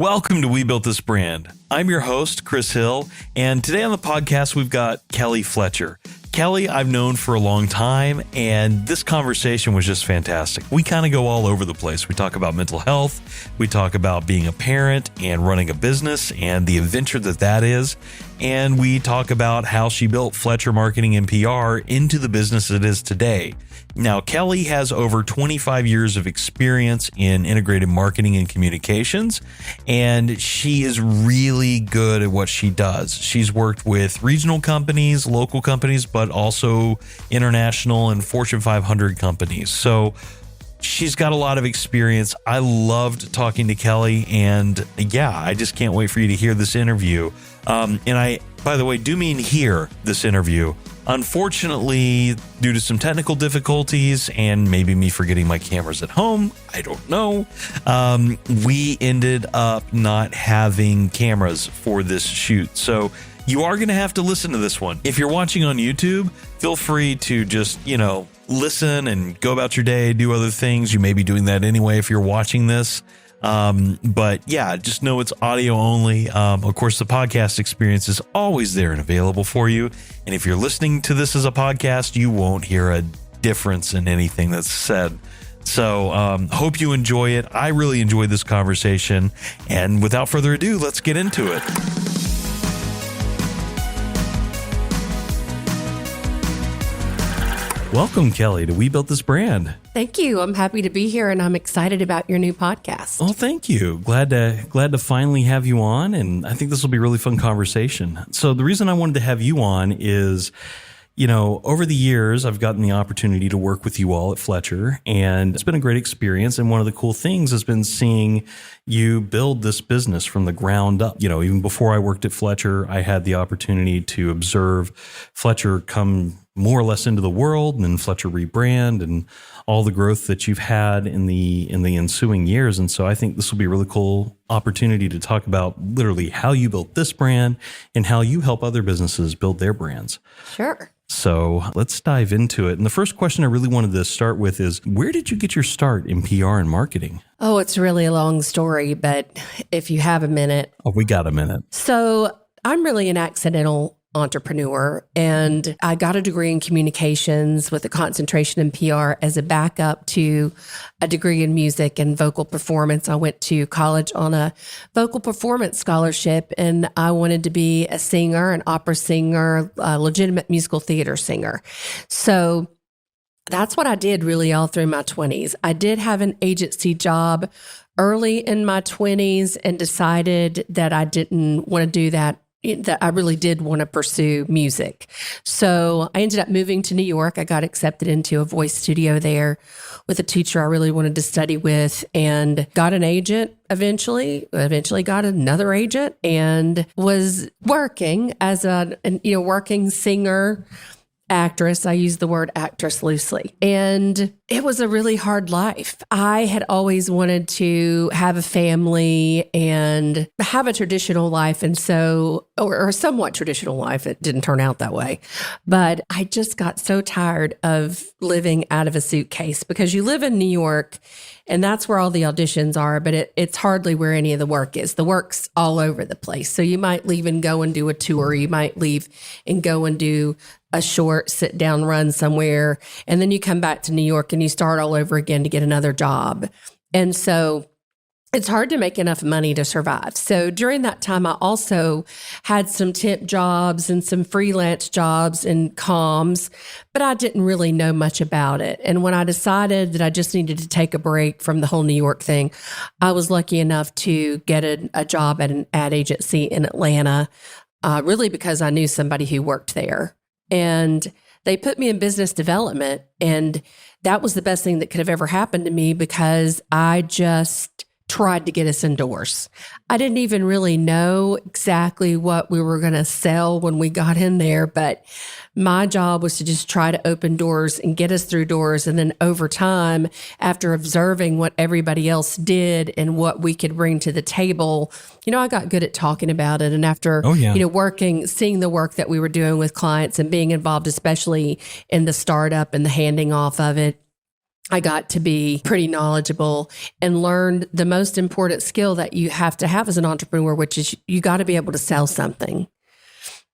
Welcome to We Built This Brand. I'm your host, Chris Hill, and today on the podcast, we've got Kelly Fletcher. Kelly, I've known for a long time, and this conversation was just fantastic. We kind of go all over the place. We talk about mental health, we talk about being a parent and running a business and the adventure that is, and we talk about how she built Fletcher Marketing and PR into the business it is today. Now, Kelly has over 25 years of experience in integrated marketing and communications, and she is really good at what she does. She's worked with regional companies, local companies, but also international and Fortune 500 companies. So she's got a lot of experience. I loved talking to Kelly, and yeah, I just can't wait for you to hear this interview. And I, by the way, do mean hear this interview. Unfortunately, due to some technical difficulties and maybe me forgetting my cameras at home, I don't know, we ended up not having cameras for this shoot. So you are going to have to listen to this one. If you're watching on YouTube, feel free to just, listen and go about your day, do other things. You may be doing that anyway if you're watching this. But yeah, just know it's audio only. Of course, the podcast experience is always there and available for you. And if you're listening to this as a podcast, you won't hear a difference in anything that's said. So hope you enjoy it. I really enjoyed this conversation. And without further ado, let's get into it. Welcome, Kelly, to We Built This Brand. Thank you. I'm happy to be here, and I'm excited about your new podcast. Well, thank you. Glad to finally have you on, and I think this will be a really fun conversation. So the reason I wanted to have you on is, over the years, I've gotten the opportunity to work with you all at Fletcher, and it's been a great experience. And one of the cool things has been seeing you build this business from the ground up. Even before I worked at Fletcher, I had the opportunity to observe Fletcher come more or less into the world, and then Fletcher rebrand and all the growth that you've had in the ensuing years. And so I think this will be a really cool opportunity to talk about literally how you built this brand and how you help other businesses build their brands. Sure. So let's dive into it. And the first question I really wanted to start with is, where did you get your start in PR and marketing? Oh, it's really a long story, but if you have a minute. Oh, we got a minute. So I'm really an accidental entrepreneur, and I got a degree in communications with a concentration in PR as a backup to a degree in music and vocal performance. I went to college on a vocal performance scholarship, and I wanted to be a singer, an opera singer, a legitimate musical theater singer. So that's what I did really all through my 20s. I did have an agency job early in my 20s and decided that I didn't want to do that I really did want to pursue music. So I ended up moving to New York. I got accepted into a voice studio there with a teacher I really wanted to study with, and got an agent eventually got another agent, and was working as a working singer, actress. I use the word actress loosely. And it was a really hard life. I had always wanted to have a family and have a traditional life. And so, or a somewhat traditional life. It didn't turn out that way. But I just got so tired of living out of a suitcase, because you live in New York and that's where all the auditions are, but it's hardly where any of the work is. The work's all over the place. So you might leave and go and do a tour. You might leave and go and do a short sit down run somewhere. And then you come back to New York and you start all over again to get another job. And so it's hard to make enough money to survive. So during that time, I also had some temp jobs and some freelance jobs in comms, but I didn't really know much about it. And when I decided that I just needed to take a break from the whole New York thing, I was lucky enough to get a job at an ad agency in Atlanta, really because I knew somebody who worked there. And they put me in business development, and that was the best thing that could have ever happened to me, because I just tried to get us indoors. I didn't even really know exactly what we were going to sell when we got in there, but my job was to just try to open doors and get us through doors. And then over time, after observing what everybody else did and what we could bring to the table, I got good at talking about it. And after, working, seeing the work that we were doing with clients and being involved, especially in the startup and the handing off of it, I got to be pretty knowledgeable and learned the most important skill that you have to have as an entrepreneur, which is you got to be able to sell something.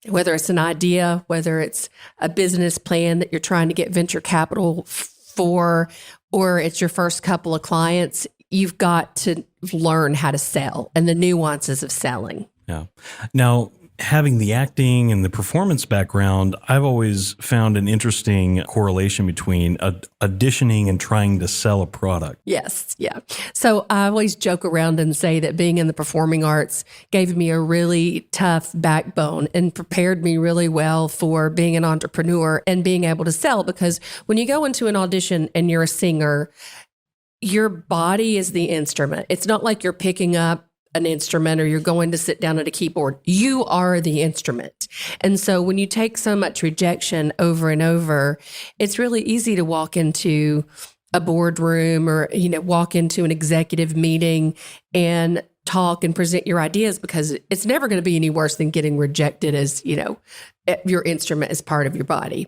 Whether it's an idea, whether it's a business plan that you're trying to get venture capital for, or it's your first couple of clients, you've got to learn how to sell and the nuances of selling. Yeah. Now, having the acting and the performance background, I've always found an interesting correlation between auditioning and trying to sell a product. Yes. Yeah. So I always joke around and say that being in the performing arts gave me a really tough backbone and prepared me really well for being an entrepreneur and being able to sell. Because when you go into an audition and you're a singer, your body is the instrument. It's not like you're picking up an instrument or you're going to sit down at a keyboard. You are the instrument. And so when you take so much rejection over and over, it's really easy to walk into a boardroom or, walk into an executive meeting and talk and present your ideas, because it's never going to be any worse than getting rejected as, your instrument is part of your body.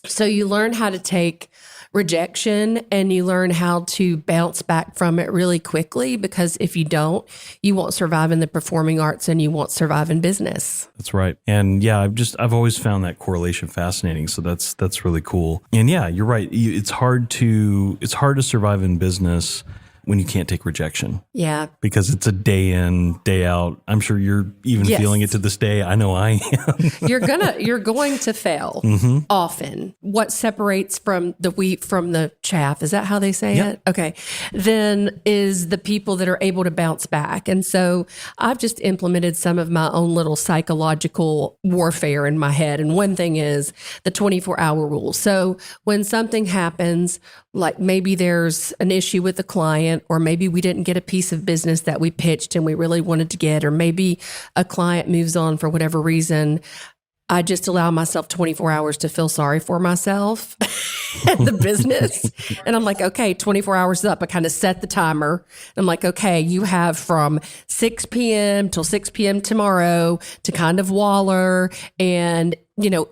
So you learn how to take rejection and you learn how to bounce back from it really quickly, because if you don't, you won't survive in the performing arts and you won't survive in business. That's right. And yeah, I've always found that correlation fascinating. So that's really cool. And yeah, you're right. It's hard to survive in business when you can't take rejection. Yeah. Because it's a day in, day out. I'm sure you're even feeling it to this day. I know I am. You're going to fail often. What separates from the wheat from the chaff, is that how they say it? Okay. Then is the people that are able to bounce back. And so I've just implemented some of my own little psychological warfare in my head. And one thing is the 24-hour rule. So when something happens, like maybe there's an issue with the client, or maybe we didn't get a piece of business that we pitched and we really wanted to get, or maybe a client moves on for whatever reason, I just allow myself 24 hours to feel sorry for myself and the business. And I'm like, okay, 24 hours is up. I kind of set the timer. I'm like, okay, you have from 6 p.m. till 6 p.m. tomorrow to kind of waller and,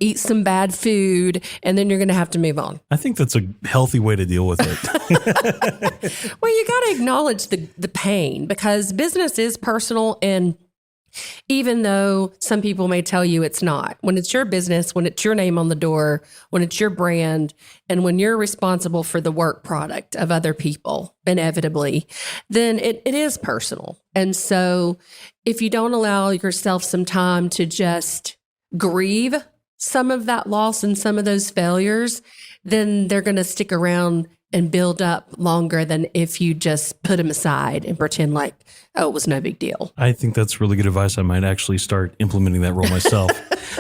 eat some bad food, and then you're going to have to move on. I think that's a healthy way to deal with it. Well, you got to acknowledge the pain, because business is personal. And even though some people may tell you it's not, when it's your business, when it's your name on the door, when it's your brand, and when you're responsible for the work product of other people, inevitably, then it is personal. And so if you don't allow yourself some time to just grieve some of that loss and some of those failures, then they're going to stick around and build up longer than if you just put them aside and pretend like, oh, it was no big deal. I think that's really good advice. I might actually start implementing that role myself.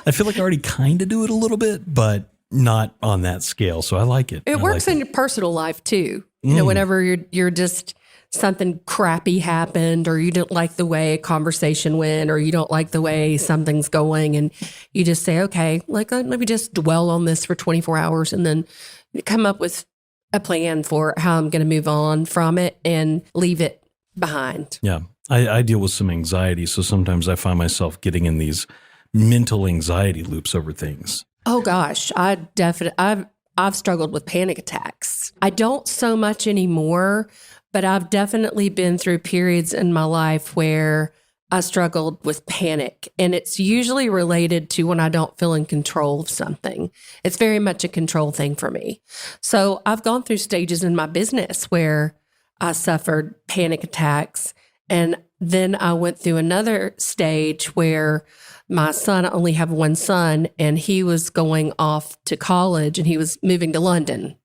I feel like I already kind of do it a little bit, but not on that scale. So I like it. It works in your personal life too. Whenever you're just something crappy happened, or you didn't like the way a conversation went, or you don't like the way something's going, and you just say, okay, let me just dwell on this for 24 hours and then come up with a plan for how I'm going to move on from it and leave it behind. Yeah. I deal with some anxiety. So sometimes I find myself getting in these mental anxiety loops over things. Oh gosh, I've struggled with panic attacks. I don't so much anymore, but I've definitely been through periods in my life where I struggled with panic, and it's usually related to when I don't feel in control of something. It's very much a control thing for me. So I've gone through stages in my business where I suffered panic attacks, and then I went through another stage where my son, I only have one son, and he was going off to college and he was moving to London,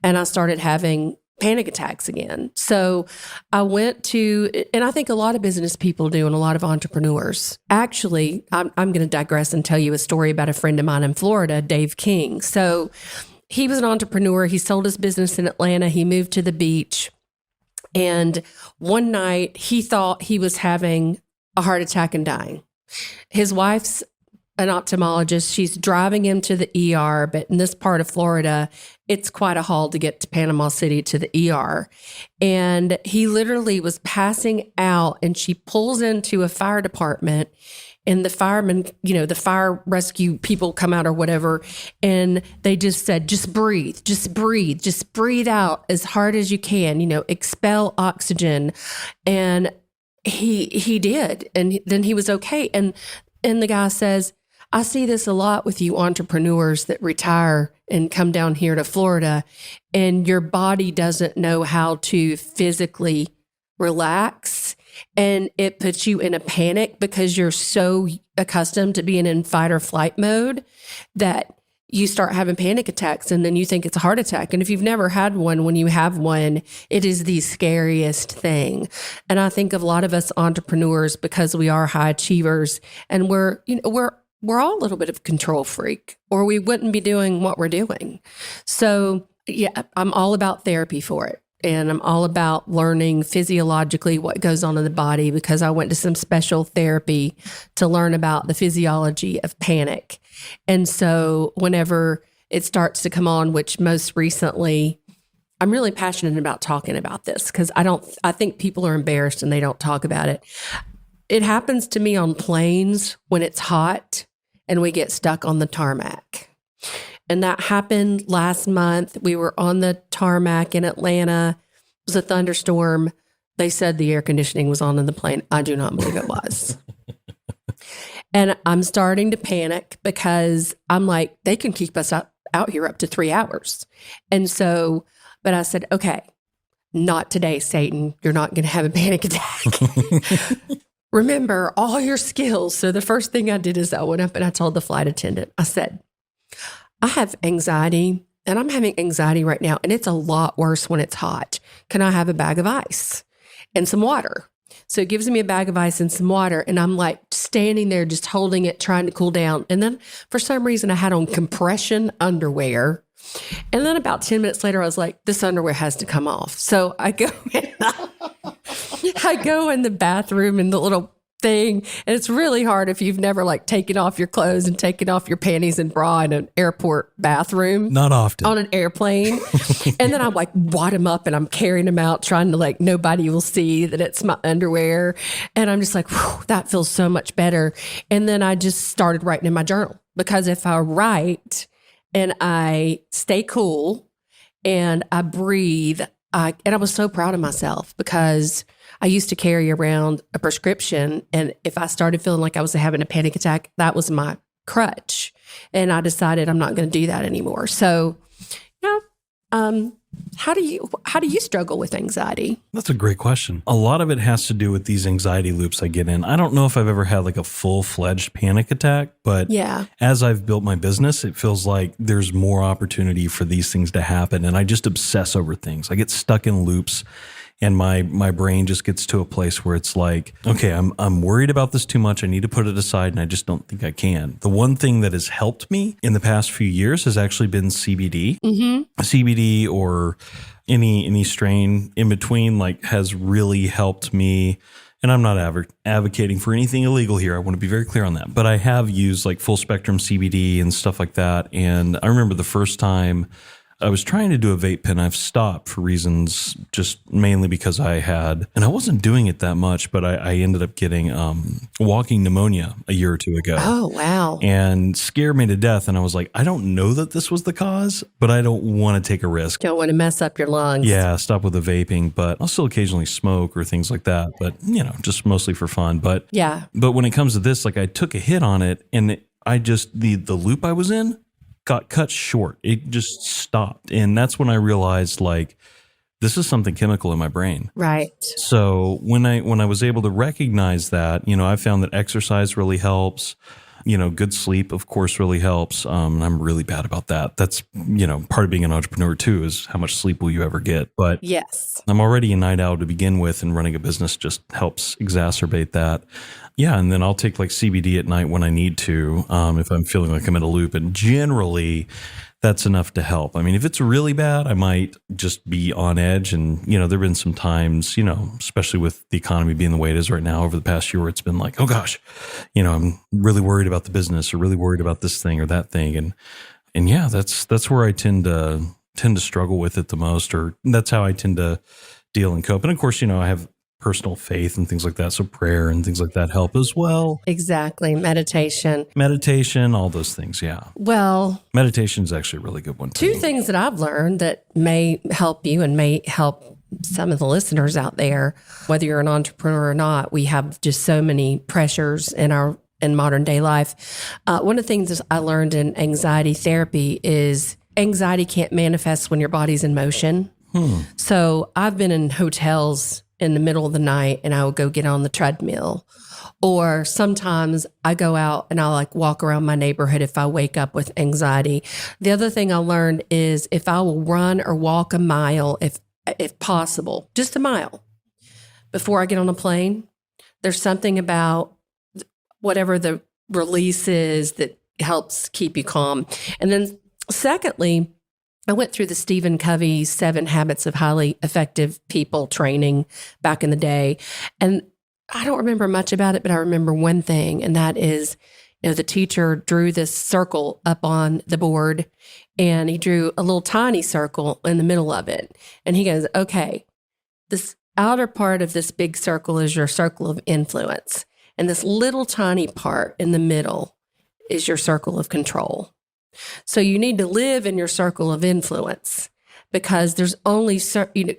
and I started having panic attacks again. So I went to, and I think a lot of business people do, and a lot of entrepreneurs. Actually, I'm going to digress and tell you a story about a friend of mine in Florida, Dave King. So he was an entrepreneur. He sold his business in Atlanta. He moved to the beach. And one night he thought he was having a heart attack and dying. His wife's an ophthalmologist. She's driving him to the ER, but in this part of Florida, it's quite a haul to get to Panama City to the ER. And he literally was passing out, and she pulls into a fire department, and the firemen, the fire rescue people come out or whatever, and they just said, just breathe out as hard as you can, expel oxygen. And he did. And then he was okay. And the guy says, I see this a lot with you entrepreneurs that retire and come down here to Florida, and your body doesn't know how to physically relax, and it puts you in a panic because you're so accustomed to being in fight or flight mode that you start having panic attacks, and then you think it's a heart attack. And if you've never had one, when you have one, it is the scariest thing. And I think of a lot of us entrepreneurs, because we are high achievers, and we're all a little bit of control freak, or we wouldn't be doing what we're doing. So yeah, I'm all about therapy for it. And I'm all about learning physiologically what goes on in the body, because I went to some special therapy to learn about the physiology of panic. And so whenever it starts to come on, which most recently, I'm really passionate about talking about this, because I think people are embarrassed and they don't talk about it. It happens to me on planes when it's hot and we get stuck on the tarmac. And that happened last month. We were on the tarmac in Atlanta. It was a thunderstorm. They said the air conditioning was on in the plane. I do not believe it was. And I'm starting to panic, because I'm like, they can keep us out here up to 3 hours. And so, but I said, okay, not today, Satan. You're not going to have a panic attack. Remember all your skills. So the first thing I did is I went up and I told the flight attendant, I said, I have anxiety, and I'm having anxiety right now, and it's a lot worse when it's hot. Can I have a bag of ice and some water? So it gives me a bag of ice and some water, and I'm like standing there just holding it, trying to cool down. And then for some reason I had on compression underwear. And then about 10 minutes later, I was like, this underwear has to come off. So I go in the bathroom in the little thing. And it's really hard if you've never taken off your clothes and taken off your panties and bra in an airport bathroom. Not often. On an airplane. And then I'm wad them up and I'm carrying them out, trying to nobody will see that it's my underwear. And I'm just whew, that feels so much better. And then I just started writing in my journal, because if I write and I stay cool and I breathe, and I was so proud of myself, because I used to carry around a prescription, and if I started feeling like I was having a panic attack, that was my crutch. And I decided I'm not going to do that anymore. So, how do you struggle with anxiety? That's a great question. A lot of it has to do with these anxiety loops I get in. I don't know if I've ever had a full-fledged panic attack, but yeah, as I've built my business, it feels like there's more opportunity for these things to happen. And I just obsess over things. I get stuck in loops. And my brain just gets to a place where it's like, okay, I'm worried about this too much. I need to put it aside, and I just don't think I can. The one thing that has helped me in the past few years has actually been CBD. Mm-hmm. CBD or any strain in between has really helped me. And I'm not advocating for anything illegal here. I want to be very clear on that. But I have used full spectrum CBD and stuff like that. And I remember the first time I was trying to do a vape pen. I've stopped for reasons just mainly because and I wasn't doing it that much, but I ended up getting walking pneumonia a year or two ago. Oh, wow. And scared me to death. And I was like, I don't know that this was the cause, but I don't want to take a risk. Don't want to mess up your lungs. Yeah, stop with the vaping, but I'll still occasionally smoke or things like that. But, just mostly for fun. But yeah. But when it comes to this, I took a hit on it, and I just, the loop I was in got cut short. It just stopped. And that's when I realized this is something chemical in my brain. Right. So when I was able to recognize that, I found that exercise really helps. Good sleep, of course, really helps. And I'm really bad about that. That's, part of being an entrepreneur too, is how much sleep will you ever get? But yes, I'm already a night owl to begin with, and running a business just helps exacerbate that. Yeah. And then I'll take CBD at night when I need to, if I'm feeling like I'm in a loop. And generally that's enough to help. I mean, if it's really bad, I might just be on edge. And, there've been some times, especially with the economy being the way it is right now over the past year, where it's been like, oh gosh, I'm really worried about the business or really worried about this thing or that thing. And yeah, that's where I tend to struggle with it the most, or that's how I tend to deal and cope. And of course, I have personal faith and things like that. So prayer and things like that help as well. Exactly. Meditation, all those things. Yeah. Well, meditation is actually a really good one. Two things that I've learned that may help you and may help some of the listeners out there, whether you're an entrepreneur or not, we have just so many pressures in modern day life. One of the things that I learned in anxiety therapy is anxiety can't manifest when your body's in motion. So I've been in hotels in the middle of the night and I would go get on the treadmill. Or sometimes I go out and I'll walk around my neighborhood if I wake up with anxiety. The other thing I learned is if I will run or walk a mile, if possible, just a mile before I get on a plane, there's something about whatever the release is that helps keep you calm. And then secondly, I went through the Stephen Covey 7 Habits of Highly Effective People training back in the day. And I don't remember much about it, but I remember one thing, and that is, the teacher drew this circle up on the board and he drew a little tiny circle in the middle of it. And he goes, okay, this outer part of this big circle is your circle of influence. And this little tiny part in the middle is your circle of control. So you need to live in your circle of influence because there's only,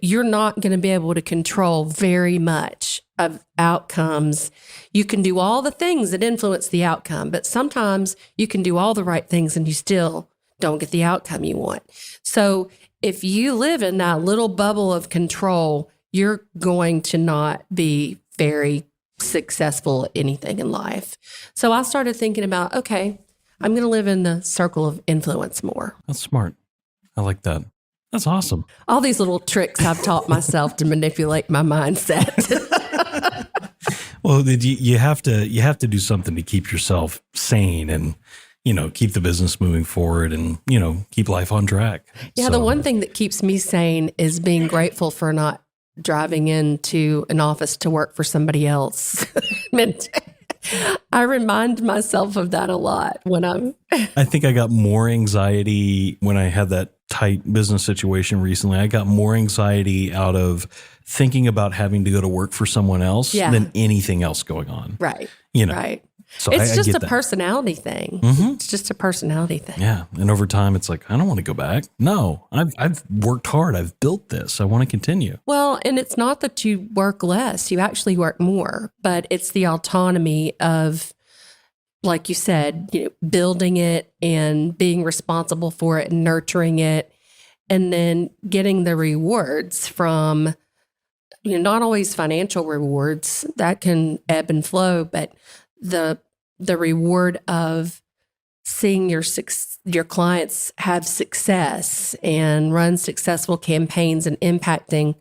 you're not going to be able to control very much of outcomes. You can do all the things that influence the outcome, but sometimes you can do all the right things and you still don't get the outcome you want. So if you live in that little bubble of control, you're going to not be very successful at anything in life. So I started thinking about, okay, I'm going to live in the circle of influence more. That's smart. I like that. That's awesome. All these little tricks I've taught myself to manipulate my mindset. Well, you have to do something to keep yourself sane and, keep the business moving forward and, keep life on track. Yeah. The one thing that keeps me sane is being grateful for not driving into an office to work for somebody else. I remind myself of that a lot when I think I got more anxiety when I had that tight business situation recently. I got more anxiety out of thinking about having to go to work for someone else than anything else going on. Right. Right. So it's just a that. Personality thing. It's just a personality thing. Yeah. And over time, it's like, I don't want to go back. No, I've worked hard. I've built this. I want to continue. Well, and it's not that you work less. You actually work more. But it's the autonomy of, like you said, building it and being responsible for it and nurturing it. And then getting the rewards from, not always financial rewards. That can ebb and flow, but the reward of seeing your clients have success and run successful campaigns and impacting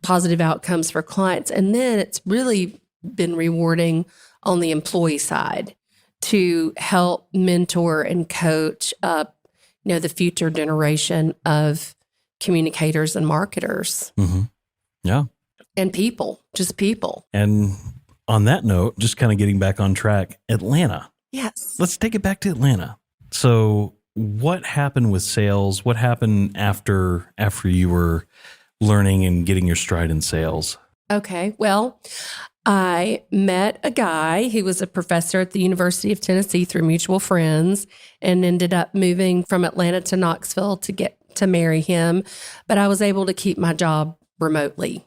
positive outcomes for clients. And then it's really been rewarding on the employee side to help mentor and coach up, the future generation of communicators and marketers. Mm-hmm. Yeah. And just people. And on that note, just kind of getting back on track, Atlanta. Yes. Let's take it back to Atlanta. So what happened with sales? What happened after you were learning and getting your stride in sales? Okay. Well, I met a guy who was a professor at the University of Tennessee through mutual friends and ended up moving from Atlanta to Knoxville to get to marry him. But I was able to keep my job remotely.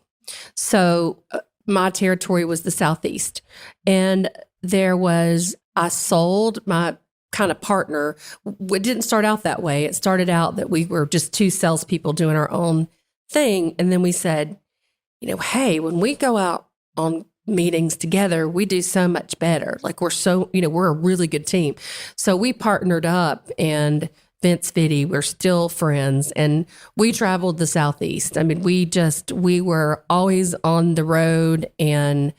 So my territory was the Southeast. And I sold my kind of partner. It didn't start out that way. It started out that we were just two salespeople doing our own thing. And then we said, hey, when we go out on meetings together, we do so much better. We're a really good team. So we partnered up, and Vince Vitti, we're still friends, and we traveled the Southeast. I mean, we were always on the road and,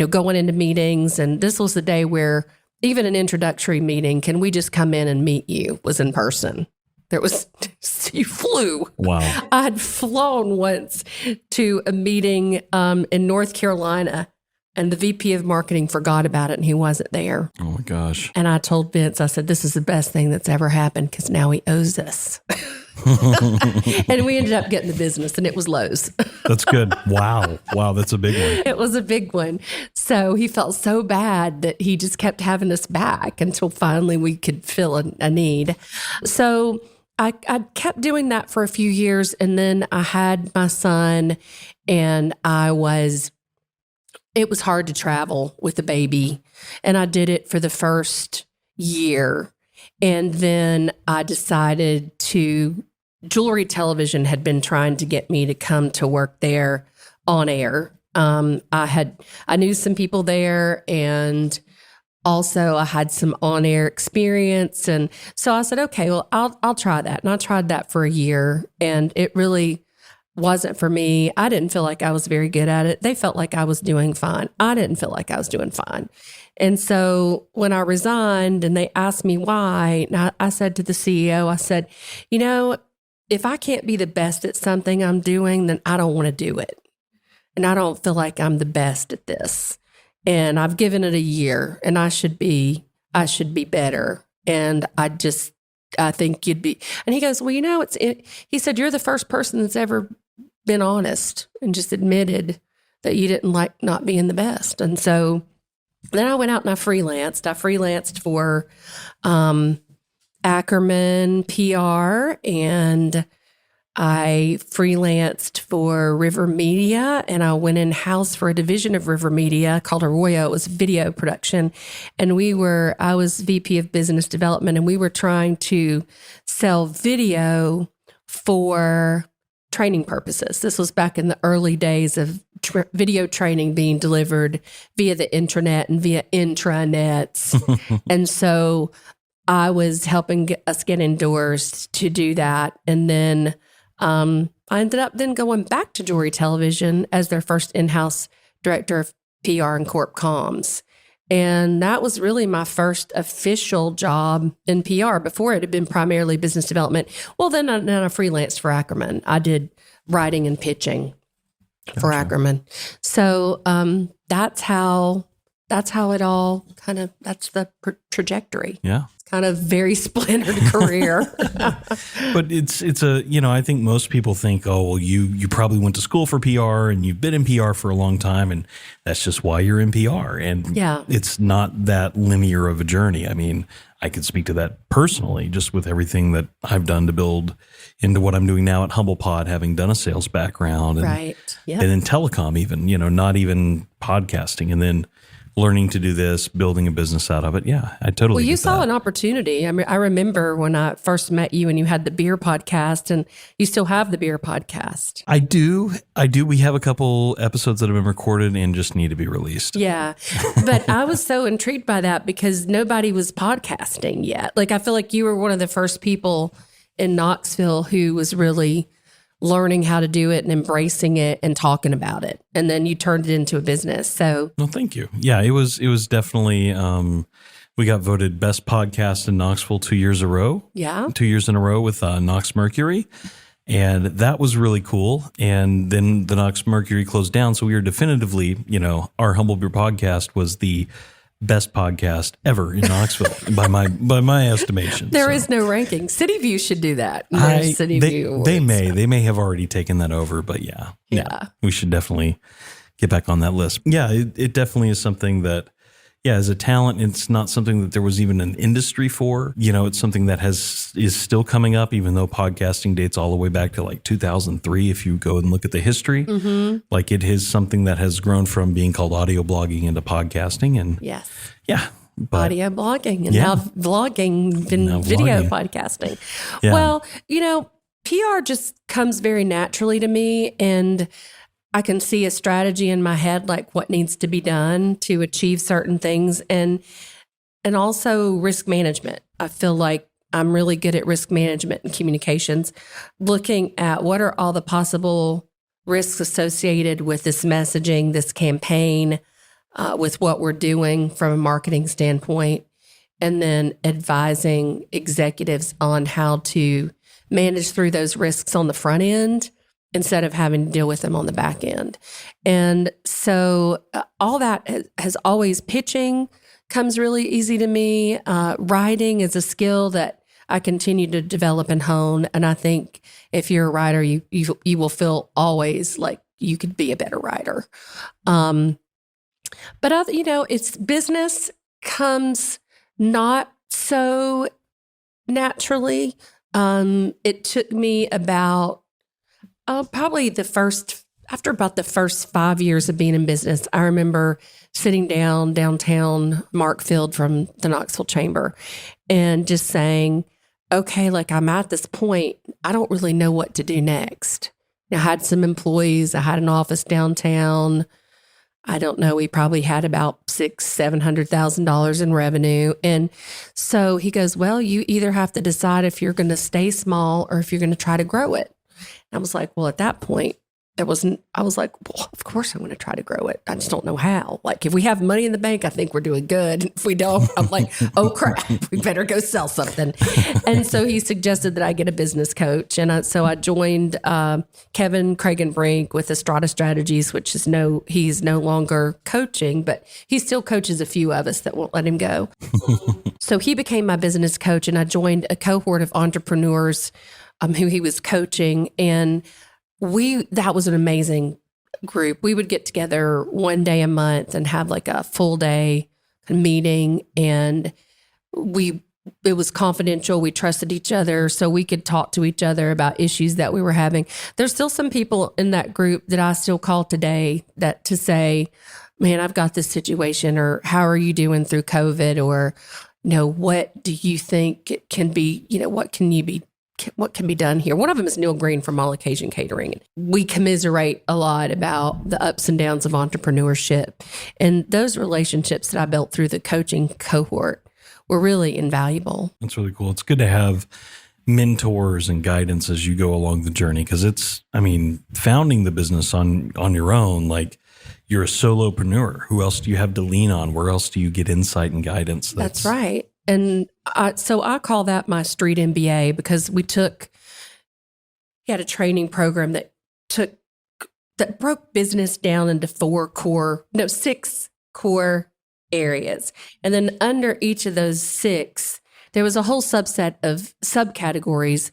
going into meetings. And this was the day where even an introductory meeting, can we just come in and meet you, was in person. You flew. Wow. I had flown once to a meeting in North Carolina, and the VP of marketing forgot about it, and he wasn't there. Oh my gosh. And I told Vince, I said, this is the best thing that's ever happened because now he owes us. And we ended up getting the business, and it was Lowe's. That's good. Wow. Wow. That's a big one. It was a big one. So he felt so bad that he just kept having us back until finally we could fill a need. So I kept doing that for a few years, and then I had my son, and it was hard to travel with the baby. And I did it for the first year. And then I decided Jewelry Television had been trying to get me to come to work there on air. I knew some people there, and also I had some on-air experience. And so I said, okay, well, I'll try that. And I tried that for a year, and it really wasn't for me. I didn't feel like I was very good at it. They felt like I was doing fine. I didn't feel like I was doing fine. And so when I resigned and they asked me why, and I said to the CEO, I said, if I can't be the best at something I'm doing, then I don't want to do it. And I don't feel like I'm the best at this. And I've given it a year, and I should be better. And I think you'd be. And he goes, well, he said, you're the first person that's ever been honest and just admitted that you didn't like not being the best. And so then I went out and I freelanced. I freelanced for Ackerman PR, and I freelanced for River Media, and I went in-house for a division of River Media called Arroyo. It was video production. And I was VP of Business Development, and we were trying to sell video for training purposes. This was back in the early days of video training being delivered via the intranet and via intranets. And so I was helping us get endorsed to do that. And then I ended up then going back to Jewelry Television as their first in-house director of PR and Corp Comms. And that was really my first official job in PR. Before it had been primarily business development. Well, then I freelanced for Ackerman. I did writing and pitching for Ackerman. So that's how it all that's the trajectory. Yeah. Kind of very splintered career. But it's I think most people think, oh, well, you probably went to school for PR and you've been in PR for a long time, and that's just why you're in PR. And it's not that linear of a journey. I mean, I could speak to that personally, just with everything that I've done to build into what I'm doing now at HumblePod, having done a sales background and, and then telecom even, not even podcasting, and then learning to do this, building a business out of it. Yeah, I totally Well, you get saw that. an opportunity. I mean, I remember when I first met you and you had the beer podcast, and you still have the beer podcast. I do. We have a couple episodes that have been recorded and just need to be released. Yeah. But I was so intrigued by that because nobody was podcasting yet. Like, I feel like you were one of the first people in Knoxville who was really learning how to do it and embracing it and talking about it. And then you turned it into a business. So, well, thank you. Yeah, it was definitely, we got voted best podcast in Knoxville 2 years in a row. Yeah. 2 years in a row with Knox Mercury. And that was really cool. And then the Knox Mercury closed down. So we were definitively, our Humble Beer podcast was the best podcast ever in Knoxville by my estimation. There is no ranking. City View should do that. They may have already taken that over, but yeah, we should definitely get back on that list. Yeah, it definitely is something that, as a talent, it's not something that there was even an industry for. It's something that is still coming up, even though podcasting dates all the way back to like 2003. If you go and look at the history, like it is something that has grown from being called audio blogging into podcasting, and audio blogging and now vlogging and video podcasting. Yeah. Well, PR just comes very naturally to me, and I can see a strategy in my head, like what needs to be done to achieve certain things, and also risk management. I feel like I'm really good at risk management and communications, looking at what are all the possible risks associated with this messaging, this campaign, with what we're doing from a marketing standpoint, and then advising executives on how to manage through those risks on the front end instead of having to deal with them on the back end. And so all that has always, pitching comes really easy to me. Writing is a skill that I continue to develop and hone. And I think if you're a writer, you will feel always like you could be a better writer. But it's business comes not so naturally. It took me about probably after about the first 5 years of being in business, I remember sitting downtown Markfield from the Knoxville Chamber and just saying, okay, like I'm at this point, I don't really know what to do next. I had some employees. I had an office downtown. I don't know. We probably had about $600,000-$700,000 in revenue. And so he goes, well, you either have to decide if you're going to stay small or if you're going to try to grow it. I was like, well, at that point, I was like, well, of course I'm going to try to grow it. I just don't know how. Like, if we have money in the bank, I think we're doing good. If we don't, I'm like, oh crap, we better go sell something. And so he suggested that I get a business coach. And so I joined Kevin Craig-Brink with Estrada Strategies, which is he's no longer coaching, but he still coaches a few of us that won't let him go. So he became my business coach, and I joined a cohort of entrepreneurs who he was coaching. And that was an amazing group. We would get together one day a month and have like a full day meeting, and it was confidential. We trusted each other, so we could talk to each other about issues that we were having. There's still some people in that group that I still call today to say, man, I've got this situation, or how are you doing through COVID? Or, what do you think it can be, what can be done here? One of them is Neil Green from All Occasion Catering. We commiserate a lot about the ups and downs of entrepreneurship. And those relationships that I built through the coaching cohort were really invaluable. That's really cool. It's good to have mentors and guidance as you go along the journey, because founding the business on your own, like, you're a solopreneur. Who else do you have to lean on? Where else do you get insight and guidance? That's right. And so I call that my street MBA, because we had a training program that broke business down into 6 core areas. And then under each of those 6, there was a whole subset of subcategories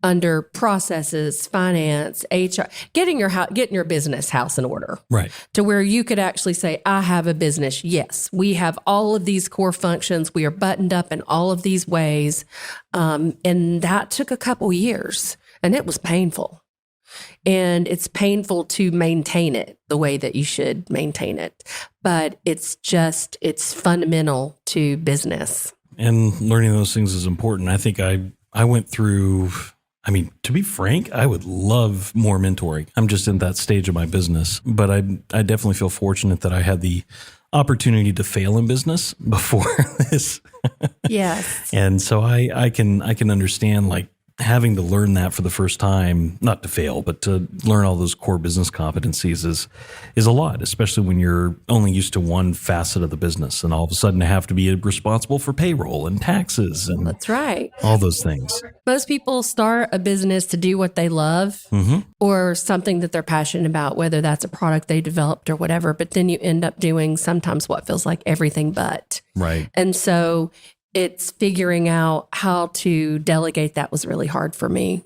under processes, finance, HR, getting your business house in order. Right. To where you could actually say, I have a business. Yes, we have all of these core functions. We are buttoned up in all of these ways. And that took a couple years, and it was painful. And it's painful to maintain it the way that you should maintain it. But it's fundamental to business. And learning those things is important. I think I went through... to be frank, I would love more mentoring. I'm just in that stage of my business, but I definitely feel fortunate that I had the opportunity to fail in business before this. Yes. And so I can understand, like, having to learn that for the first time, not to fail, but to learn all those core business competencies is a lot, especially when you're only used to one facet of the business, and all of a sudden to have to be responsible for payroll and taxes and that's right, all those things. Most people start a business to do what they love, or something that they're passionate about, whether that's a product they developed or whatever, but then you end up doing sometimes what feels like everything but. Right. And so it's figuring out how to delegate. That was really hard for me,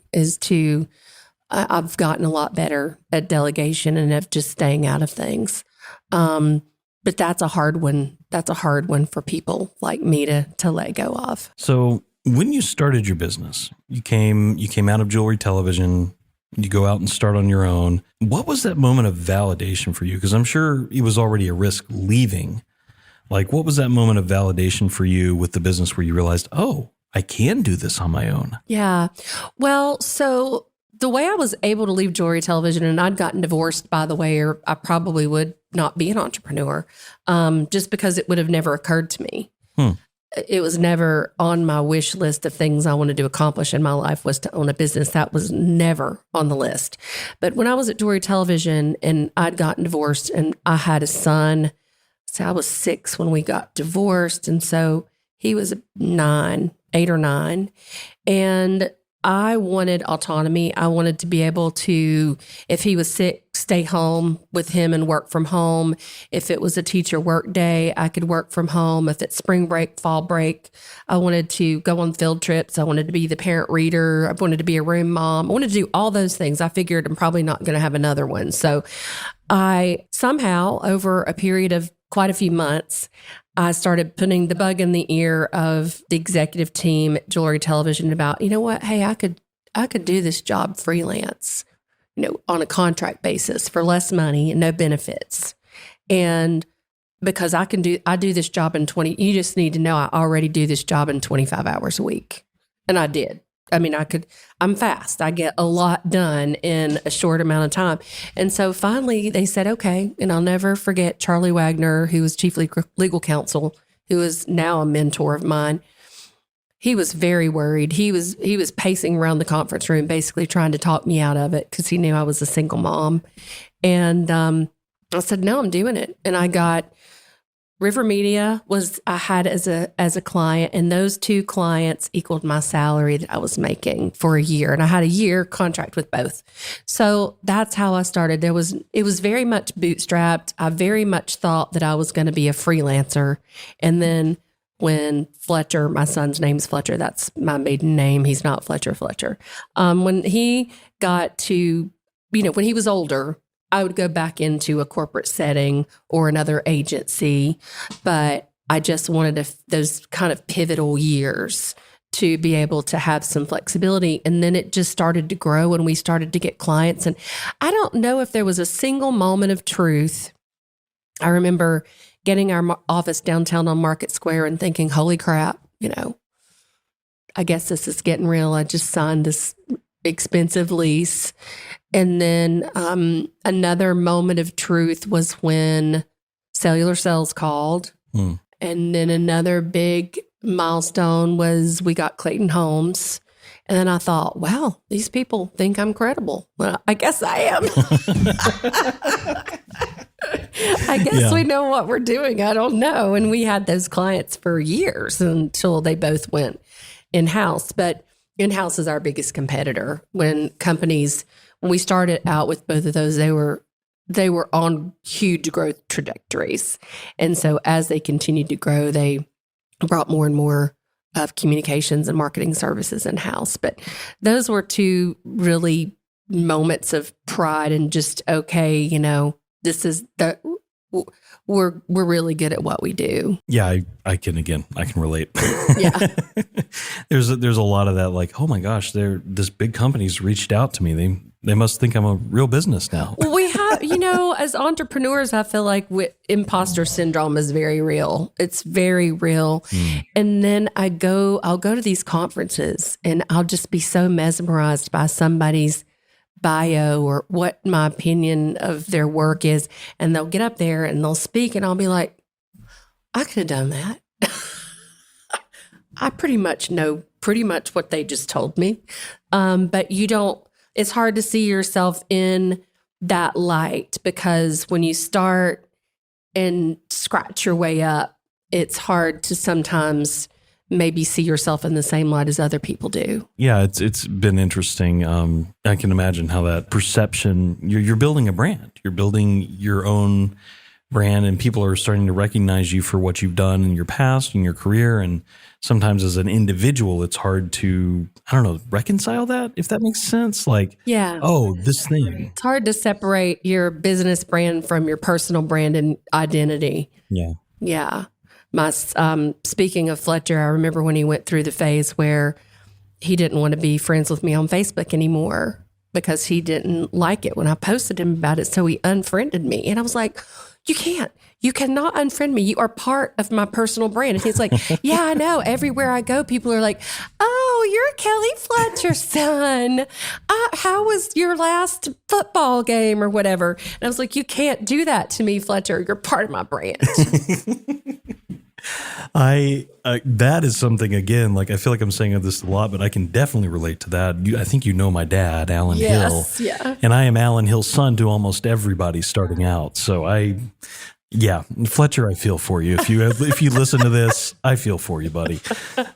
I've gotten a lot better at delegation and of just staying out of things. But that's a hard one. That's a hard one for people like me to let go of. So when you started your business, you came out of jewelry television, you go out and start on your own. What was that moment of validation for you? Because I'm sure it was already a risk leaving. Like, what was that moment of validation for you with the business where you realized, oh, I can do this on my own? Yeah. Well, so the way I was able to leave jewelry television, and I'd gotten divorced, by the way, or I probably would not be an entrepreneur, just because it would have never occurred to me. It was never on my wish list of things I wanted to accomplish in my life was to own a business. That was never on the list. But when I was at jewelry television and I'd gotten divorced and I had a son, so I was 6 when we got divorced. And so he was 8 or 9. And I wanted autonomy. I wanted to be able to, if he was sick, stay home with him and work from home. If it was a teacher work day, I could work from home. If it's spring break, fall break, I wanted to go on field trips. I wanted to be the parent reader. I wanted to be a room mom. I wanted to do all those things. I figured I'm probably not going to have another one. So I somehow, over a period of quite a few months, I started putting the bug in the ear of the executive team at Jewelry Television about, you know what? Hey, I could do this job freelance, on a contract basis for less money and no benefits. And because I do this job in 20, you just need to know I already do this job in 25 hours a week. And I did. I mean, I'm fast. I get a lot done in a short amount of time. And so finally they said, okay. And I'll never forget Charlie Wagner, who was chief legal counsel, who is now a mentor of mine. He was very worried. He was pacing around the conference room, basically trying to talk me out of it because he knew I was a single mom. And I said, no, I'm doing it. And I got River Media I had as a client, and those two clients equaled my salary that I was making for a year. And I had a year contract with both. So that's how I started. It was very much bootstrapped. I very much thought that I was going to be a freelancer. And then when Fletcher, my son's name's Fletcher, that's my maiden name. He's not Fletcher. When he got to, when he was older, I would go back into a corporate setting or another agency, but I just wanted those kind of pivotal years to be able to have some flexibility. And then it just started to grow and we started to get clients. And I don't know if there was a single moment of truth. I remember getting our office downtown on Market Square and thinking, holy crap, I guess this is getting real. I just signed this expensive lease. And then another moment of truth was when Cellular Cells called. And then another big milestone was we got Clayton Homes. And then I thought, wow, these people think I'm credible. Well, I guess I am. I guess we know what we're doing. I don't know. And we had those clients for years until they both went in-house. But in-house is our biggest competitor. When we started out with both of those, they were on huge growth trajectories. And so as they continued to grow, they brought more and more of communications and marketing services in-house. But those were two really moments of pride and just, okay, this is we're really good at what we do. Yeah, I can relate. Yeah. There's a lot of that, like, oh my gosh, this big company's reached out to me. They must think I'm a real business now. Well, we have, as entrepreneurs, I feel like imposter syndrome is very real. It's very real. And then I'll go to these conferences and I'll just be so mesmerized by somebody's bio or what my opinion of their work is. And they'll get up there and they'll speak and I'll be like, I could have done that. I pretty much know what they just told me. But it's hard to see yourself in that light because when you start and scratch your way up, it's hard to sometimes maybe see yourself in the same light as other people do. Yeah, it's been interesting. I can imagine how that perception, you're building a brand. You're building your own brand and people are starting to recognize you for what you've done in your past, in your career. And sometimes as an individual, it's hard to, reconcile that, if that makes sense. Like, yeah. Oh, this thing. It's hard to separate your business brand from your personal brand and identity. Yeah. Yeah. Speaking of Fletcher, I remember when he went through the phase where he didn't want to be friends with me on Facebook anymore because he didn't like it when I posted him about it. So he unfriended me. And I was like, you cannot unfriend me. You are part of my personal brand. And he's like, yeah, I know. Everywhere I go, people are like, oh, you're Kelly Fletcher's son. How was your last football game or whatever? And I was like, you can't do that to me, Fletcher. You're part of my brand. That is something, again, like I feel like I'm saying this a lot, but I can definitely relate to that. I think my dad, Alan Hill. Yeah. And I am Alan Hill's son to almost everybody starting out. So Yeah, Fletcher, I feel for you. If you listen to this, I feel for you, buddy.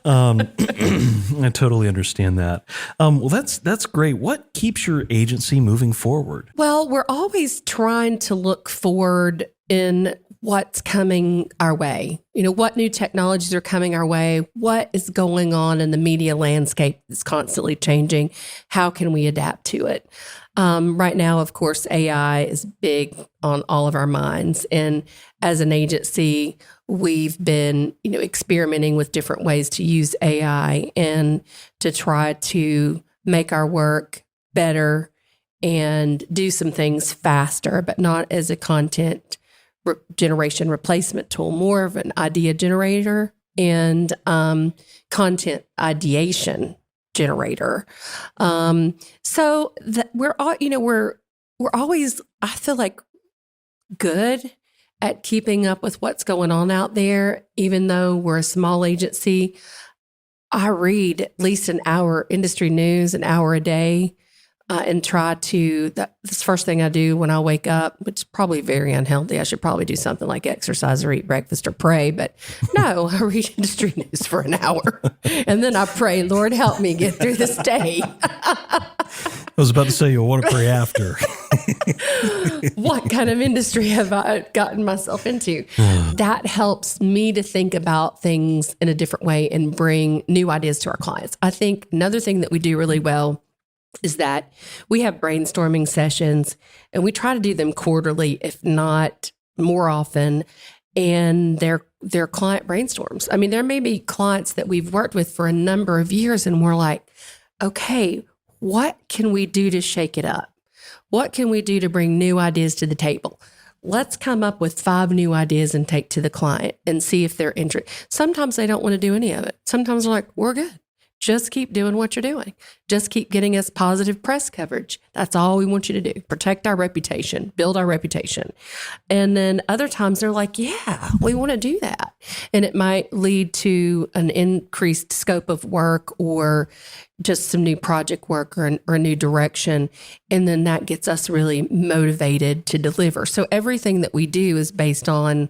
I totally understand that. Well, that's great. What keeps your agency moving forward? Well, we're always trying to look forward in what's coming our way. What new technologies are coming our way? What is going on in the media landscape that's constantly changing? How can we adapt to it? Right now, of course, AI is big on all of our minds. And as an agency, we've been, experimenting with different ways to use AI and to try to make our work better and do some things faster, but not as a content generation replacement tool, more of an idea generator and content ideation generator. So that we're all, we're always, I feel like, good at keeping up with what's going on out there, even though we're a small agency. I read at least an hour industry news, an hour a day. And try to, this first thing I do when I wake up, which is probably very unhealthy. I should probably do something like exercise or eat breakfast or pray. But no, I read industry news for an hour. And then I pray, Lord, help me get through this day. I was about to say, you'll want to pray after. What kind of industry have I gotten myself into? That helps me to think about things in a different way and bring new ideas to our clients. I think another thing that we do really well is that we have brainstorming sessions and we try to do them quarterly, if not more often. And they're client brainstorms. I mean, there may be clients that we've worked with for a number of years and we're like, okay, what can we do to shake it up? What can we do to bring new ideas to the table? Let's come up with 5 new ideas and take to the client and see if they're interested. Sometimes they don't want to do any of it. Sometimes they're like, we're good. Just keep doing what you're doing. Just keep getting us positive press coverage. That's all we want you to do. Protect our reputation, build our reputation. And then other times they're like, yeah, we want to do that. And it might lead to an increased scope of work or just some new project work or a new direction. And then that gets us really motivated to deliver. So everything that we do is based on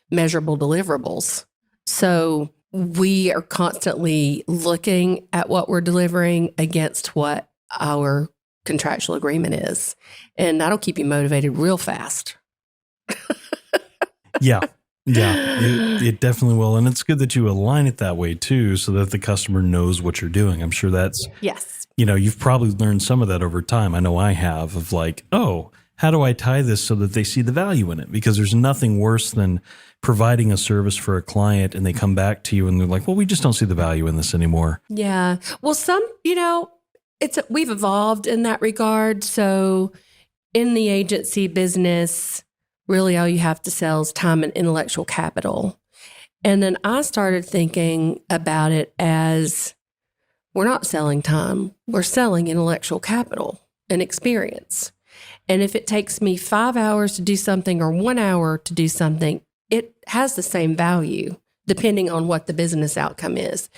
measurable deliverables. So we are constantly looking at what we're delivering against what our contractual agreement is. And that'll keep you motivated real fast. Yeah, it definitely will. And it's good that you align it that way too, so that the customer knows what you're doing. I'm sure that's, yes. You've probably learned some of that over time. I know I have, of like, oh, how do I tie this so that they see the value in it? Because there's nothing worse than providing a service for a client and they come back to you and they're like, well, we just don't see the value in this anymore. Yeah. Well, we've evolved in that regard. So in the agency business, really all you have to sell is time and intellectual capital. And then I started thinking about it as we're not selling time, we're selling intellectual capital and experience. And if it takes me 5 hours to do something or 1 hour to do something, it has the same value depending on what the business outcome is.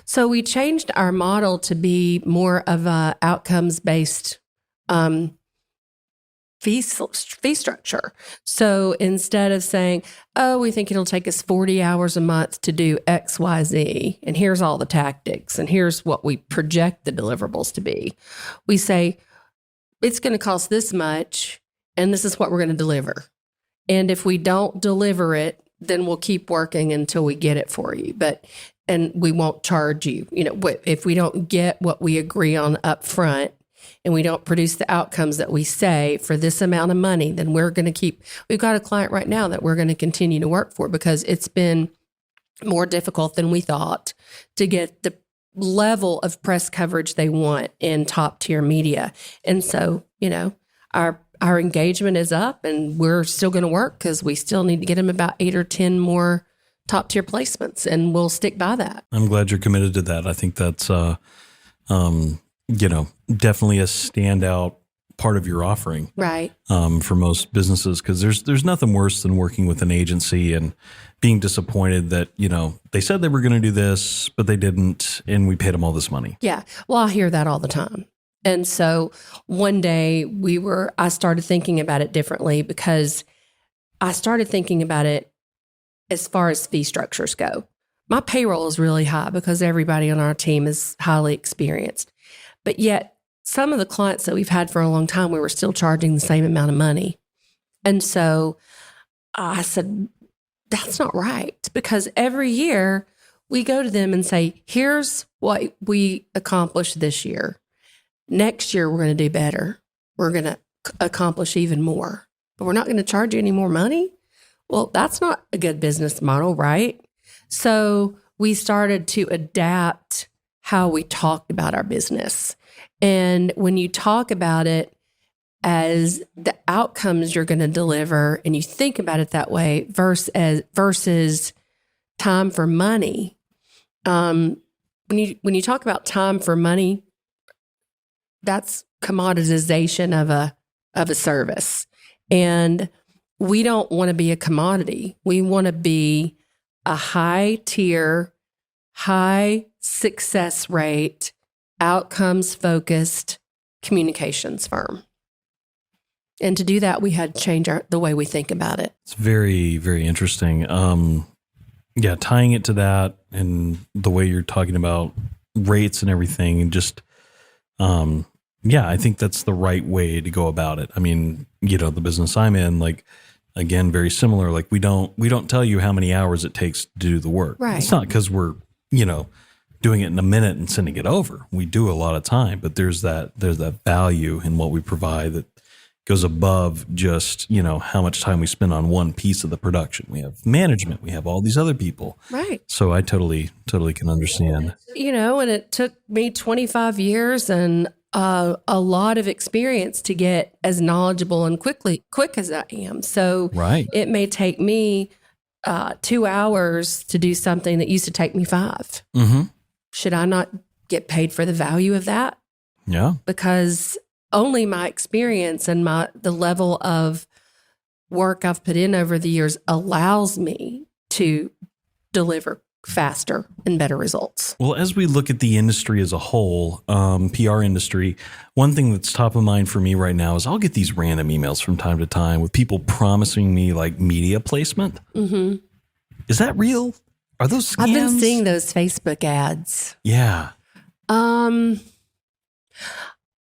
So we changed our model to be more of a outcomes-based fee structure. So instead of saying, oh, we think it'll take us 40 hours a month to do X, Y, Z, and here's all the tactics, and here's what we project the deliverables to be, we say, it's going to cost this much, and this is what we're going to deliver. And if we don't deliver it, then we'll keep working until we get it for you. And we won't charge you. If we don't get what we agree on up front and we don't produce the outcomes that we say for this amount of money, then we've got a client right now that we're going to continue to work for because it's been more difficult than we thought to get the level of press coverage they want in top tier media. And so, our engagement is up and we're still going to work because we still need to get them about 8 or 10 more top tier placements, and we'll stick by that. I'm glad you're committed to that. I think that's, definitely a standout part of your offering, right? For most businesses, because there's nothing worse than working with an agency and being disappointed that they said they were going to do this, but they didn't, and we paid them all this money. Yeah, well, I hear that all the time. And so one day I started thinking about it differently because I started thinking about it as far as fee structures go. My payroll is really high because everybody on our team is highly experienced. But yet, some of the clients that we've had for a long time, we were still charging the same amount of money. And so I said, that's not right, because every year we go to them and say, here's what we accomplished this year. Next year, we're going to do better. We're going to accomplish even more, but we're not going to charge you any more money. Well, that's not a good business model, right? So we started to adapt how we talked about our business. And when you talk about it as the outcomes you're going to deliver, and you think about it that way versus time for money. When you talk about time for money, that's commoditization of a service. And we don't want to be a commodity. We want to be a high tier, high success rate, outcomes focused communications firm. And to do that, we had to change the way we think about it. It's very, very interesting. Tying it to that and the way you're talking about rates and everything, and just, I think that's the right way to go about it. I mean, the business I'm in, like, again, very similar. Like, we don't tell you how many hours it takes to do the work. Right. It's not because we're, doing it in a minute and sending it over. We do a lot of time, but there's that value in what we provide that goes above just, how much time we spend on one piece of the production. We have management, we have all these other people. Right. So I totally can understand. And it took me 25 years and a lot of experience to get as knowledgeable and quick as I am. So right. It may take me 2 hours to do something that used to take me 5. Mm-hmm. Should I not get paid for the value of that? Yeah. Because only my experience and the level of work I've put in over the years allows me to deliver faster and better results. Well, as we look at the industry as a whole, PR industry, one thing that's top of mind for me right now is I'll get these random emails from time to time with people promising me like media placement. Mm-hmm. Is that real? Are those scams? I've been seeing those Facebook ads. Yeah.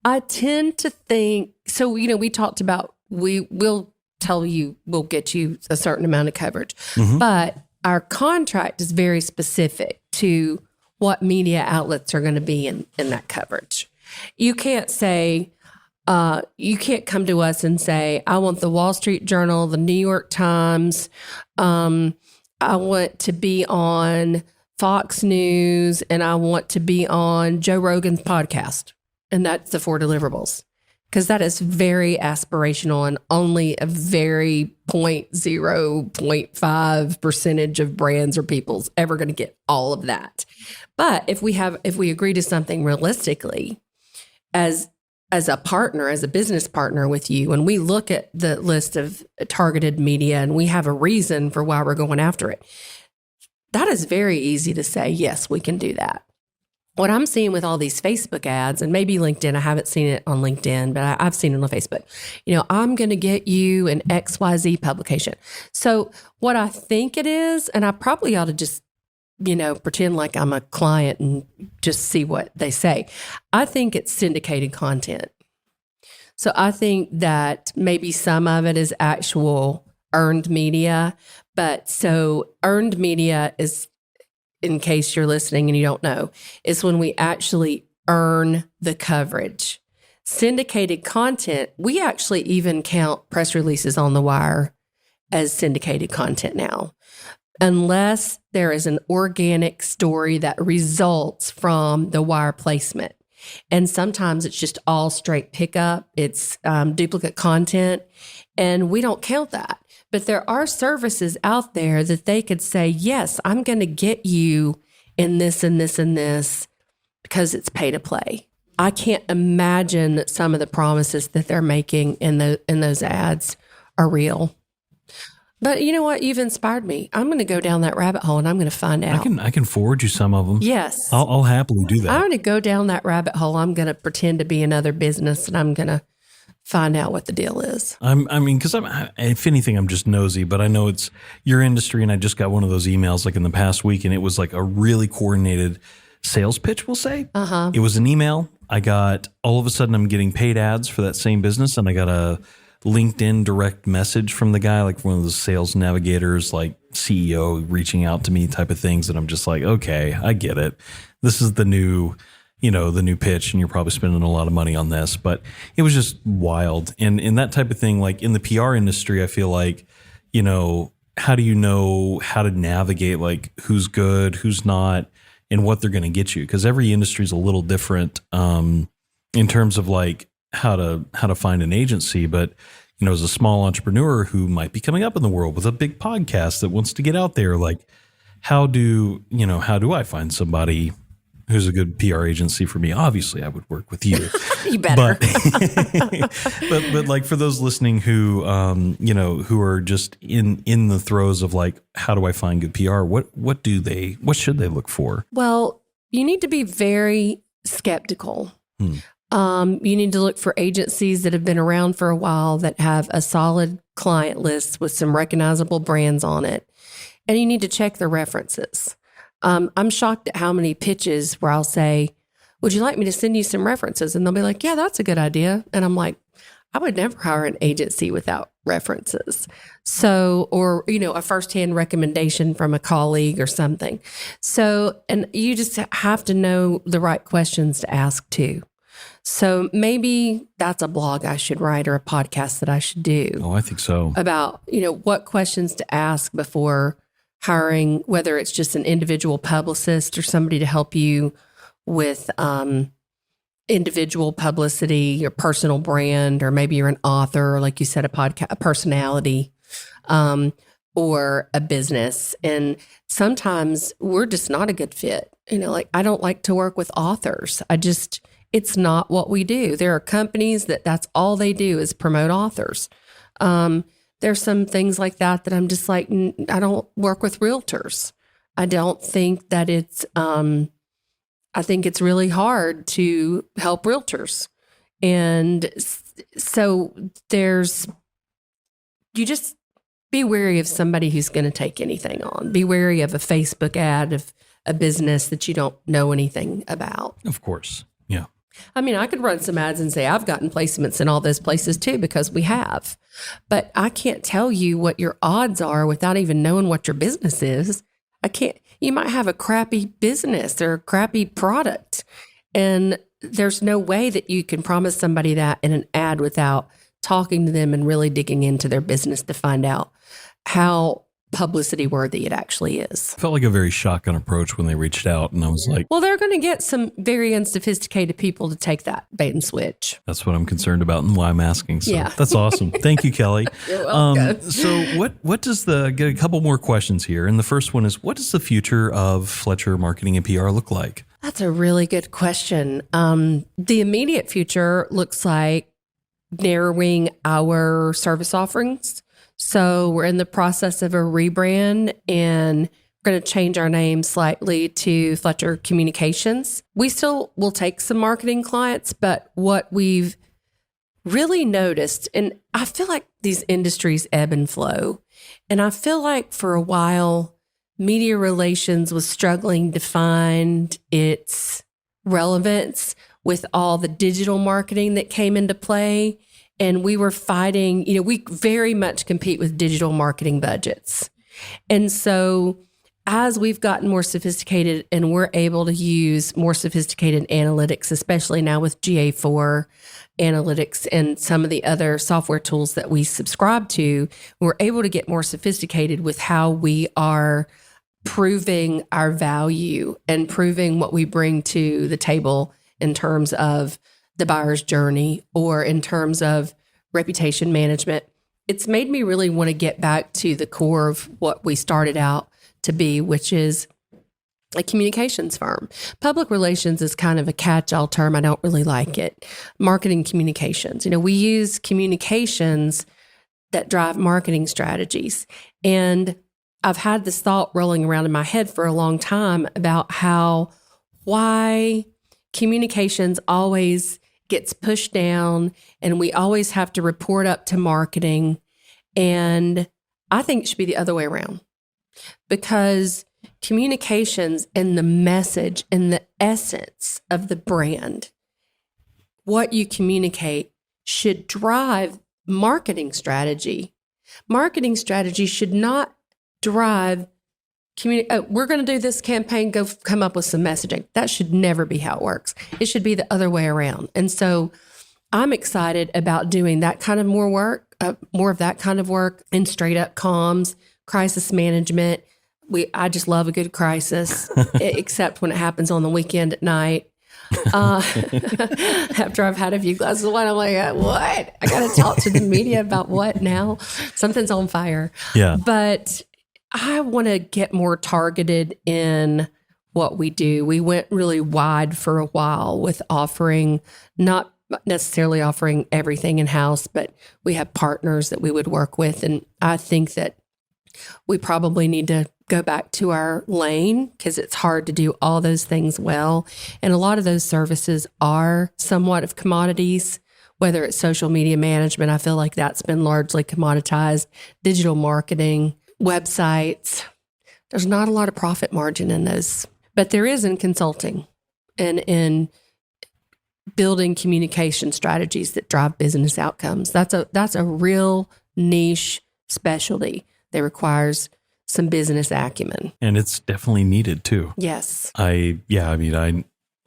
I tend to think, so, we talked about, we'll tell you, we'll get you a certain amount of coverage, mm-hmm. but our contract is very specific to what media outlets are going to be in that coverage. You can't say, you can't come to us and say, I want the Wall Street Journal, the New York Times, I want to be on Fox News, and I want to be on Joe Rogan's podcast. And that's the 4 deliverables, because that is very aspirational and only a very 0.5% of brands or people's ever going to get all of that. But if we agree to something realistically as a partner, as a business partner with you, and we look at the list of targeted media and we have a reason for why we're going after it, that is very easy to say, yes, we can do that. What I'm seeing with all these Facebook ads, and maybe LinkedIn, I haven't seen it on LinkedIn, but I've seen it on Facebook. I'm going to get you an XYZ publication. So what I think it is, and I probably ought to just, pretend like I'm a client and just see what they say. I think it's syndicated content. So I think that maybe some of it is actual earned media, but so earned media is, in case you're listening and you don't know, is when we actually earn the coverage. Syndicated content, we actually even count press releases on the wire as syndicated content now, unless there is an organic story that results from the wire placement. And sometimes it's just all straight pickup. It's duplicate content, and we don't count that. But there are services out there that they could say, yes, I'm going to get you in this and this and this because it's pay to play. I can't imagine that some of the promises that they're making in those ads are real. But you know what? You've inspired me. I'm going to go down that rabbit hole and I'm going to find out. I can forward you some of them. Yes. I'll happily do that. I'm going to go down that rabbit hole. I'm going to pretend to be another business and I'm going to find out what the deal is. Because if anything, I'm just nosy, but I know it's your industry, and I just got one of those emails like in the past week, and it was like a really coordinated sales pitch, we'll say. It was an email. I got, all of a sudden, I'm getting paid ads for that same business, and I got a LinkedIn direct message from the guy, like one of those sales navigators, like CEO reaching out to me type of things, and I'm just like, okay, I get it. This is the new pitch, and you're probably spending a lot of money on this, but it was just wild. And that type of thing, like in the PR industry, I feel like, how do you know how to navigate like who's good, who's not, and what they're going to get you? Because every industry is a little different in terms of like how to find an agency. But, as a small entrepreneur who might be coming up in the world with a big podcast that wants to get out there, like how do I find somebody who's a good PR agency for me? Obviously, I would work with you. You better. But like for those listening who who are just in the throes of like, how do I find good PR? What should they look for? Well, you need to be very skeptical. You need to look for agencies that have been around for a while, that have a solid client list with some recognizable brands on it, and you need to check their references. I'm shocked at how many pitches where I'll say, would you like me to send you some references? And they'll be like, yeah, that's a good idea. And I'm like, I would never hire an agency without references. So, or, a firsthand recommendation from a colleague or something. So, and you just have to know the right questions to ask too. So maybe that's a blog I should write, or a podcast that I should do. Oh, I think so. About, what questions to ask before hiring, whether it's just an individual publicist or somebody to help you with individual publicity, your personal brand, or maybe you're an author, or like you said, a personality, or a business. And sometimes we're just not a good fit. Like I don't like to work with authors. It's not what we do. There are companies that's all they do is promote authors. There's some things like that I'm just like, I don't work with realtors. I don't think that I think it's really hard to help realtors. And so you just be wary of somebody who's going to take anything on. Be wary of a Facebook ad of a business that you don't know anything about. Of course. Yeah. I mean, I could run some ads and say, I've gotten placements in all those places too, because we have. But I can't tell you what your odds are without even knowing what your business is. You might have a crappy business or a crappy product, and there's no way that you can promise somebody that in an ad without talking to them and really digging into their business to find out how publicity worthy it actually is. Felt like a very shotgun approach when they reached out, and I was like, well, they're going to get some very unsophisticated people to take that bait and switch. That's what I'm concerned about and why I'm asking. So yeah. That's awesome. Thank you, Kelly. You're welcome. So what does get a couple more questions here. And the first one is, what does the future of Fletcher Marketing and PR look like? That's a really good question. The immediate future looks like narrowing our service offerings. So we're in the process of a rebrand, and we're going to change our name slightly to Fletcher Communications. We still will take some marketing clients, but what we've really noticed, and I feel like these industries ebb and flow, and I feel like for a while, media relations was struggling to find its relevance with all the digital marketing that came into play. And we were fighting, we very much compete with digital marketing budgets. And so as we've gotten more sophisticated and we're able to use more sophisticated analytics, especially now with GA4 analytics and some of the other software tools that we subscribe to, we're able to get more sophisticated with how we are proving our value and proving what we bring to the table in terms of the buyer's journey or in terms of reputation management. It's made me really want to get back to the core of what we started out to be, which is a communications firm. Public relations is kind of a catch-all term. I don't really like it. Marketing communications. We use communications that drive marketing strategies. And I've had this thought rolling around in my head for a long time about why communications always gets pushed down, and we always have to report up to marketing. And I think it should be the other way around, because communications and the message and the essence of the brand, what you communicate, should drive marketing strategy. Marketing strategy should not drive we're going to do this campaign, go come up with some messaging. That should never be how it works. It should be the other way around. And so I'm excited about doing that kind of more of that kind of work in straight up comms, crisis management. I just love a good crisis, except when it happens on the weekend at night. After I've had a few glasses of wine, I'm like, what? I got to talk to the media about what now? Something's on fire. Yeah. But I want to get more targeted in what we do. We went really wide for a while with offering, not necessarily offering everything in-house, but we have partners that we would work with. And I think that we probably need to go back to our lane, because it's hard to do all those things well. And a lot of those services are somewhat of commodities, whether it's social media management. I feel like that's been largely commoditized. Digital marketing, websites. There's not a lot of profit margin in those, but there is in consulting and in building communication strategies that drive business outcomes. That's a real niche specialty that requires some business acumen. And it's definitely needed too. Yes. I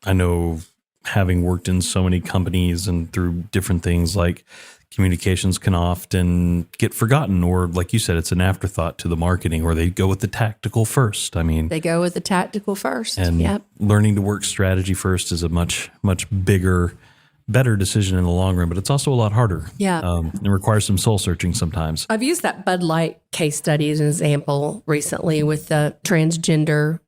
know, having worked in so many companies and through different things, like communications can often get forgotten, or like you said, it's an afterthought to the marketing, or they go with the tactical first. I mean, they go with the tactical first. And learning to work strategy first is a much, much better decision in the long run, but it's also a lot harder. Yeah. It requires some soul searching sometimes. I've used that Bud Light case study as an example recently with the transgender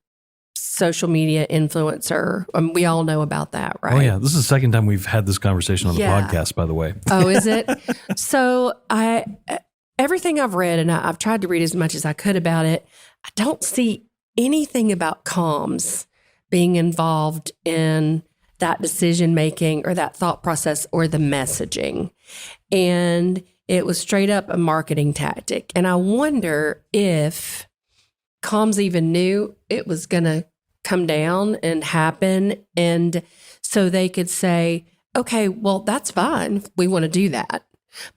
social media influencer. We all know about that, right? Oh yeah. This is the second time we've had this conversation on the podcast, by the way. Oh, is it? So everything I've read, and I've tried to read as much as I could about it, I don't see anything about comms being involved in that decision making or that thought process or the messaging. And it was straight up a marketing tactic. And I wonder if comms even knew it was going to come down and happen. And so they could say, okay, well, that's fine. We want to do that.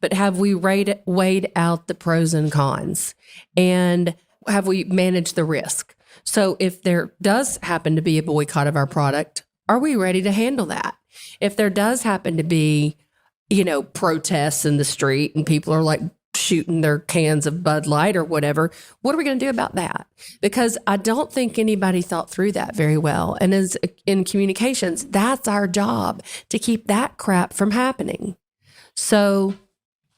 But have we weighed out the pros and cons? And have we managed the risk? So if there does happen to be a boycott of our product, are we ready to handle that? If there does happen to be, protests in the street and people are like shooting their cans of Bud Light or whatever, what are we going to do about that? Because I don't think anybody thought through that very well. And as in communications, that's our job, to keep that crap from happening. So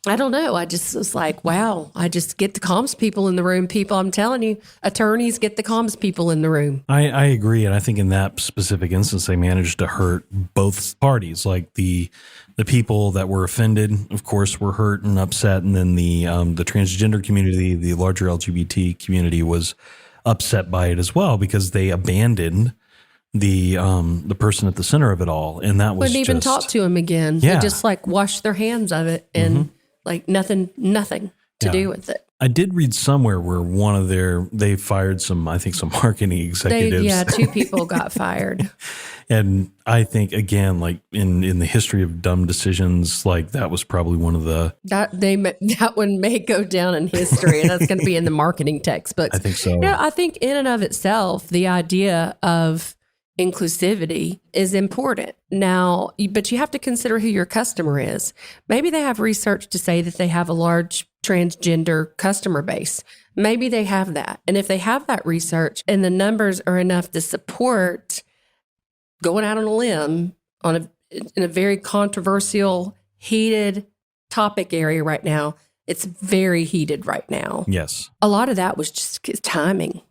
I don't know. I just was like, wow, I just get the comms people in the room. People, I'm telling you, attorneys, get the comms people in the room. I agree. And I think in that specific instance, they managed to hurt both parties. Like the people that were offended, of course, were hurt and upset. And then the transgender community, the larger LGBT community, was upset by it as well, because they abandoned the person at the center of it all. And that was wouldn't even talk to him again. Yeah. They just like washed their hands of it and like nothing to do with it. I did read somewhere where they fired some marketing executives. 2 people got fired. And I think, again, like in the history of dumb decisions, like that was probably one of the... That one may go down in history, and that's going to be in the marketing textbooks. I think so. I think in and of itself, the idea of inclusivity is important. Now, but you have to consider who your customer is. Maybe they have research to say that they have a large transgender customer base. Maybe they have that. And if they have that research and the numbers are enough to support going out on a limb in a very controversial, heated topic area right now, it's very heated right now. Yes. A lot of that was just timing.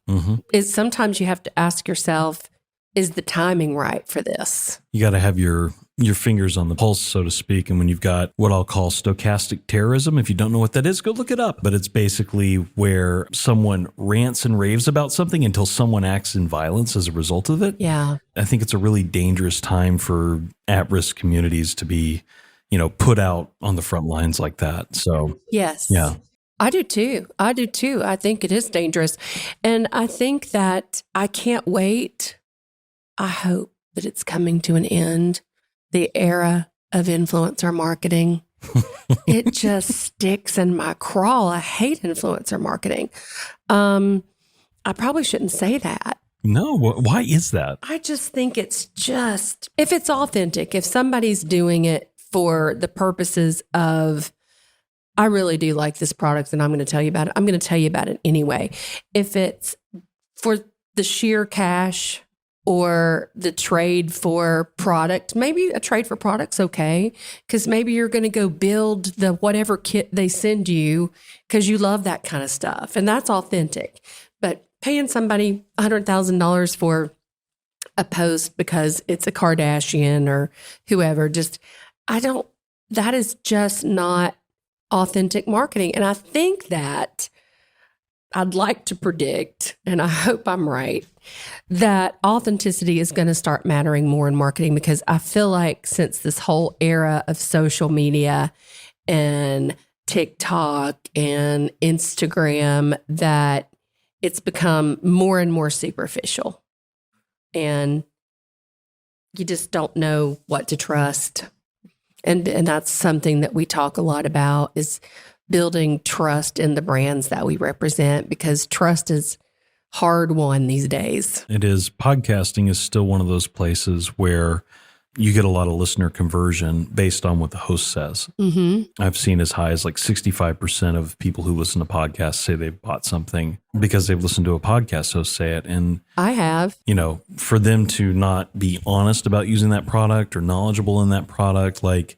Sometimes you have to ask yourself, is the timing right for this? You got to have your fingers on the pulse, so to speak. And when you've got what I'll call stochastic terrorism, if you don't know what that is, go look it up. But it's basically where someone rants and raves about something until someone acts in violence as a result of it. Yeah. I think it's a really dangerous time for at-risk communities to be, put out on the front lines like that. So, yes. Yeah. I do too. I think it is dangerous. And I think that I can't wait. I hope that it's coming to an end. The era of influencer marketing. It just sticks in my craw. I hate influencer marketing. I probably shouldn't say that. No, why is that? I just think it's just, if it's authentic, if somebody's doing it for the purposes of, I really do like this product and I'm going to tell you about it. I'm going to tell you about it anyway. If it's for the sheer cash or the trade for product, maybe a trade for product's okay, because maybe you're going to go build the whatever kit they send you because you love that kind of stuff. And that's authentic. But paying somebody $100,000 for a post because it's a Kardashian or whoever, that is just not authentic marketing. And I think that I'd like to predict, and I hope I'm right, that authenticity is going to start mattering more in marketing, because I feel like since this whole era of social media and TikTok and Instagram, that it's become more and more superficial. And you just don't know what to trust. And that's something that we talk a lot about, is building trust in the brands that we represent, because trust is hard won these days. It is. Podcasting is still one of those places where you get a lot of listener conversion based on what the host says. Mm-hmm. I've seen as high as like 65% of people who listen to podcasts say they've bought something because they've listened to a podcast host say it. And I have. For them to not be honest about using that product or knowledgeable in that product, like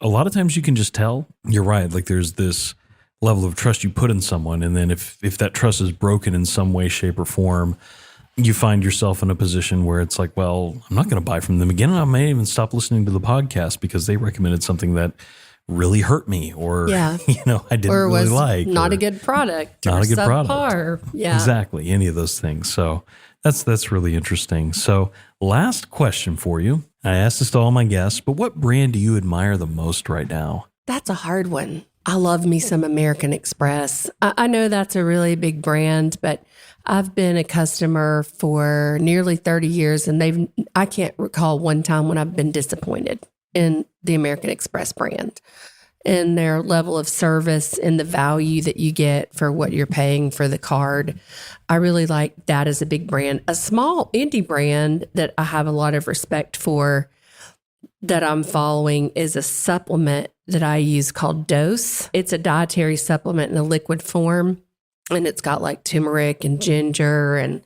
a lot of times you can just tell. You're right. Like there's this level of trust you put in someone. And then if that trust is broken in some way, shape, or form, you find yourself in a position where it's like, well, I'm not going to buy from them again. And I may even stop listening to the podcast because they recommended something that really hurt me, or, I didn't or really was like. Not a good product. Not or a good subpar. product. Yeah. Exactly. Any of those things. So that's really interesting. So last question for you. I asked this to all my guests, but what brand do you admire the most right now? That's a hard one. I love me some American Express. I know that's a really big brand, but I've been a customer for nearly 30 years, and I can't recall one time when I've been disappointed in the American Express brand and their level of service and the value that you get for what you're paying for the card. I really like that as a big brand. A small indie brand that I have a lot of respect for that I'm following is a supplement that I use called Dose. It's a dietary supplement in a liquid form, and it's got like turmeric and ginger and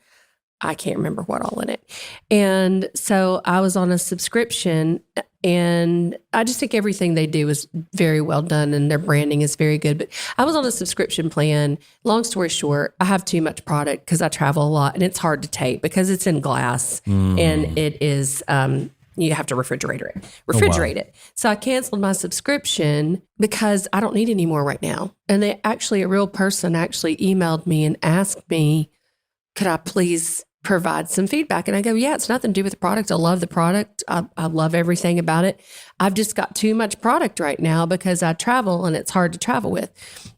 I can't remember what all in it. And so I was on a subscription, and I just think everything they do is very well done and their branding is very good. But I was on a subscription plan. Long story short, I have too much product because I travel a lot, and it's hard to take because it's in glass and it is, you have to refrigerate it. So I canceled my subscription because I don't need any more right now. And a real person actually emailed me and asked me, could I please provide some feedback? And I go, yeah, it's nothing to do with the product. I love the product. I love everything about it. I've just got too much product right now because I travel and it's hard to travel with.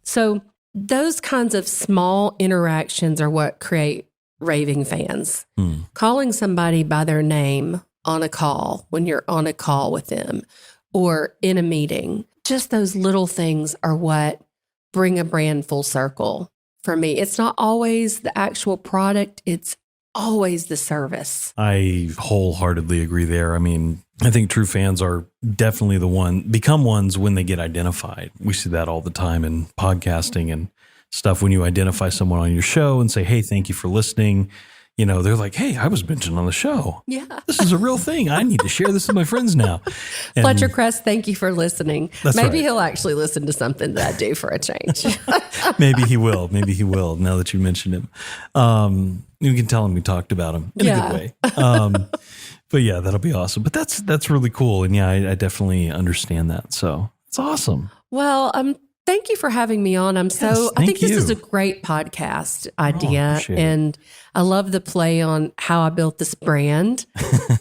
So those kinds of small interactions are what create raving fans. Calling somebody by their name on a call when you're on a call with them or in a meeting, just those little things are what bring a brand full circle for me. It's not always the actual product. It's always the service. I wholeheartedly agree there. I mean, I think true fans are definitely become ones when they get identified. We see that all the time in podcasting and stuff. When you identify someone on your show and say, hey, thank you for listening, they're like, hey, I was mentioned on the show. Yeah. This is a real thing. I need to share this with my friends now. And Fletcher Crest, thank you for listening. That's Maybe right. he'll actually listen to something that I do for a change. Maybe he will. Now that you mentioned him. You can tell him we talked about him in a good way. But yeah, that'll be awesome. But that's really cool. And yeah, I definitely understand that. So it's awesome. Well, thank you for having me on. I think this is a great podcast idea. And I love the play on how I built this brand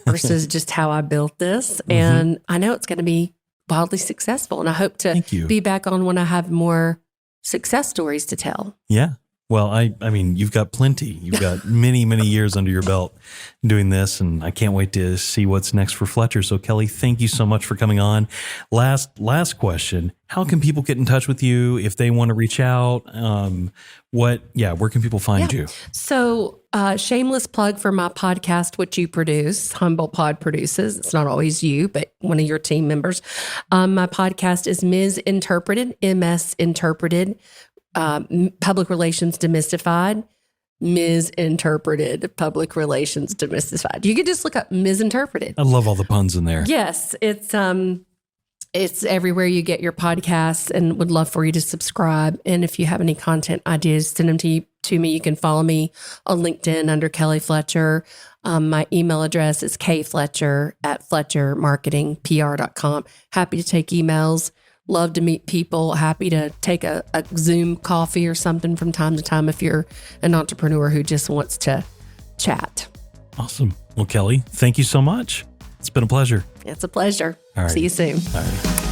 versus just how I built this. And I know it's going to be wildly successful. And I hope to be back on when I have more success stories to tell. Yeah. Well, I mean, you've got plenty. You've got many, many years under your belt doing this, and I can't wait to see what's next for Fletcher. So, Kelly, thank you so much for coming on. Last question. How can people get in touch with you if they want to reach out? Where can people find you? So, shameless plug for my podcast, which you produce, Humboldt Pod produces. It's not always you, but one of your team members. My podcast is Ms. Interpreted, MS Interpreted. Public Relations Demystified, Ms. Interpreted, Public Relations Demystified. You could just look up Ms. Interpreted. I love all the puns in there. Yes, it's everywhere you get your podcasts, and would love for you to subscribe. And if you have any content ideas, send them to me. You can follow me on LinkedIn under Kelly Fletcher. My email address is kfletcher@fletchermarketingpr.com. Happy to take emails. Love to meet people. Happy to take a Zoom coffee or something from time to time if you're an entrepreneur who just wants to chat. Awesome. Well, Kelly, thank you so much. It's been a pleasure. It's a pleasure. All right. See you soon. All right.